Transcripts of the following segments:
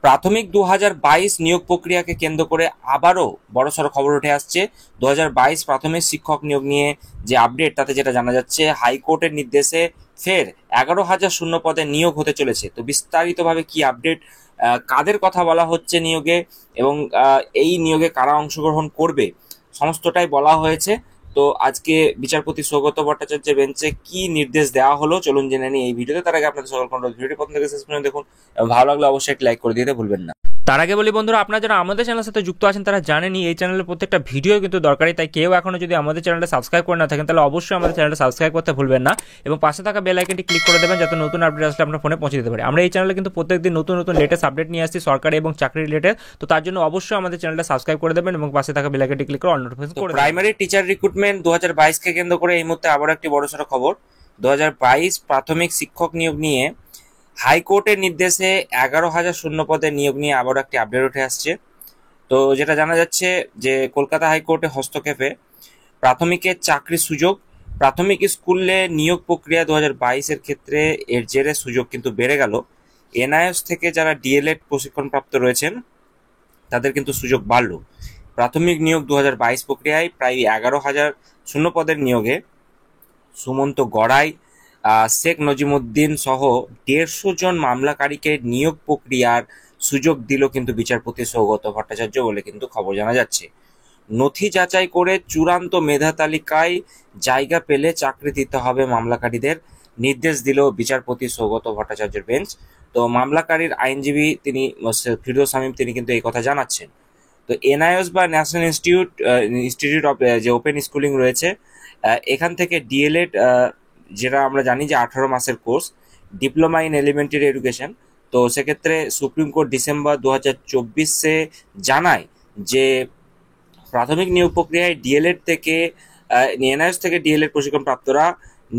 প্রাথমিক 2022 নিয়োগ প্রক্রিয়াকে কেন্দ্র করে আবারও বড়সড় খবর উঠে আসছে। 2022 প্রাথমিক শিক্ষক নিয়োগ নিয়ে যে আপডেট, তাতে যেটা জানা যাচ্ছে, হাইকোর্টের নির্দেশে ফের 11,000 শূন্য পদে নিয়োগ হতে চলেছে। তো বিস্তারিতভাবে কি আপডেট, কাদের কথা বলা হচ্ছে নিয়োগে, এবং এই নিয়োগে কারা অংশগ্রহণ করবে, সমস্তটাই বলা হয়েছে। তো আজকে বিচারপতি সৌগত ভট্টাচার্যের বেঞ্চে কি নির্দেশ দেওয়া হলো, চলুন জেনে নিই এই ভিডিওতে। তার আগে আপনাদের সকল ভিডিওটি প্রথম থেকে শেষ পর্যন্ত দেখুন, এবং ভালো লাগলে অবশ্যই একটি লাইক করে দিতে ভুলবেন না। তার আগে বলি বন্ধুরা, আপনারা যারা আমাদের চ্যানেলের সাথে যুক্ত আছেন তারা জানেনই এই চ্যানেলের প্রত্যেকটা ভিডিও কিন্তু দরকারি, তাই কেউ এখনো যদি আমাদের চ্যানেলটা সাবস্ক্রাইব করে না থাকেন তাহলে অবশ্যই আমাদের চ্যানেলটা সাবস্ক্রাইব করতে ভুলবেন না, এবং পাশে থাকা বেল আইকনটি ক্লিক করে দেবেন যাতে নতুন আপডেট আসলে আপনার ফোনে পৌঁছে দিতে পারে। আমরা এই চ্যানেলে কিন্তু প্রত্যেকদিন নতুন নতুন লেটেস্ট আপডেট নিয়ে আসছি সরকারি এবং চাকরি রিলেটেড। তো তার জন্য অবশ্যই আমাদের চ্যানেলটা সাবস্ক্রাইব করে দেবেন এবং পাশে থাকা বেল আইকনটি ক্লিক করে অল নোটিফিকেশন করে দেবেন। প্রাইমারি টিচার রিক্রুটমেন্ট 2022 কে কেন্দ্র করে এই মুহূর্তে আবার একটি বড়সড় খবর। 2022 প্রাথমিক শিক্ষক নিয়োগ নিয়ে হাইকোর্টের নির্দেশে 11,000 শূন্য পদে নিয়োগ নিয়ে আবারও একটি আপডেট উঠে আসছে। তো যেটা জানা যাচ্ছে যে কলকাতা হাইকোর্টে হস্তক্ষেপে প্রাথমিকের চাকরির সুযোগ, প্রাথমিক স্কুলে নিয়োগ প্রক্রিয়া 2022-এর ক্ষেত্রে এর জেরে সুযোগ কিন্তু বেড়ে গেল। এনআইএস থেকে যারা ডিএলএড প্রশিক্ষণপ্রাপ্ত রয়েছেন তাদের কিন্তু সুযোগ বাড়ল। প্রাথমিক নিয়োগ 2022 প্রক্রিয়ায় প্রায় 11,000 শূন্য পদের নিয়োগে সুমন্ত গড়াই, শেখ নজিমুদ্দিন সহ 150 জন মামলাকারীকে নিয়োগ প্রক্রিয়ার সুযোগ দিল কিন্তু বিচারপতি সৌগত ভট্টাচার্য বলে কিন্তু খবর জানা যাচ্ছে। নথি যাচাই করে চূড়ান্ত মেধা তালিকায় জায়গা পেলে চাকরি দিতে হবে মামলাকারীদের, নির্দেশ দিল বিচারপতি সৌগত ভট্টাচার্যের বেঞ্চ। তো মামলাকারীর আইনজীবী তিনি ফিরদৌস শামীম, তিনি কিন্তু এই কথা জানাচ্ছেন। তো এনআইএস বা ন্যাশনাল ইনস্টিটিউট অফ যে ওপেন স্কুলিং রয়েছে, এখান থেকে ডিএলএড, যেটা আমরা জানি যে 18 মাসের course, diploma in elementary education. তো সেক্ষেত্রে সুপ্রিম কোর্ট ডিসেম্বর 2024-এ জানায় যে প্রাথমিক নিয়োগ প্রক্রিয়ায় ডিএলএড থেকে এনআইএস থেকে ডিএলএড প্রশিক্ষণ প্রাপ্তরা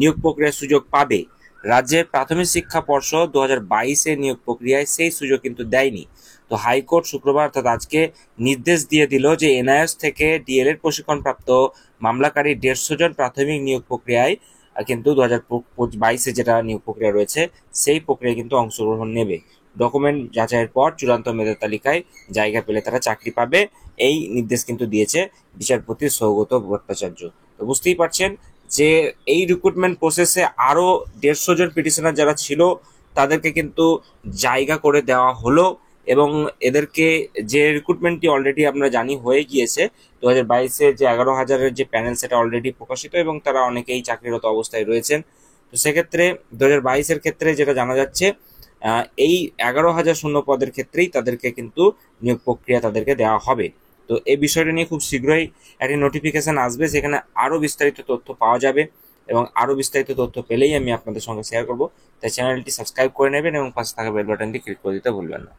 নিয়োগ প্রক্রিয়ার সুযোগ পাবে। রাজ্যের প্রাথমিক শিক্ষা পর্ষদ 2022-এ নিয়োগ প্রক্রিয়ায় সেই সুযোগ কিন্তু দেয়নি। তো হাইকোর্ট শুক্রবার অর্থাৎ আজকে নির্দেশ দিয়ে দিল যে এনআইএস থেকে ডিএলএড প্রশিক্ষণপ্রাপ্ত মামলাকারী 150 জন প্রাথমিক নিয়োগ প্রক্রিয়ায় কিন্তু 2022-এ যেটা নিয়োগ প্রক্রিয়া রয়েছে সেই প্রক্রিয়ায় কিন্তু অংশগ্রহণ নেবে। ডকুমেন্ট যাচাইয়ের পর চূড়ান্ত মেধা তালিকায় জায়গা পেলে তারা চাকরি পাবে, এই নির্দেশ কিন্তু দিয়েছে বিচারপতি সৌগত ভট্টাচার্য। তো বুঝতেই পারছেন যে এই রিক্রুটমেন্ট প্রসেসে আরও 150 জন পিটিশনার যারা ছিল তাদেরকে কিন্তু জায়গা করে দেওয়া হলো, এবং এদেরকে যে রিক্রুটমেন্টটি অলরেডি আমরা জানি হয়ে গিয়েছে 2022-এ যে 11,000-এর যে প্যানেল সেটা অলরেডি প্রকাশিত, এবং তারা অনেকেই চাকরিরত অবস্থায় রয়েছেন। তো সেক্ষেত্রে 2022-এর ক্ষেত্রে যেটা জানা যাচ্ছে, এই 11,000 শূন্য পদের ক্ষেত্রেই তাদেরকে কিন্তু নিয়োগ প্রক্রিয়া তাদেরকে দেওয়া হবে। তো এই বিষয়টা নিয়ে খুব শীঘ্রই একটি নোটিফিকেশন আসবে, সেখানে আরও বিস্তারিত তথ্য পাওয়া যাবে, এবং আরও বিস্তারিত তথ্য পেলেই আমি আপনাদের সঙ্গে শেয়ার করব। তাই চ্যানেলটি সাবস্ক্রাইব করে নেবেন এবং পাশে থাকা বেল বাটনটি ক্লিক করে দিতে ভুলবেন না।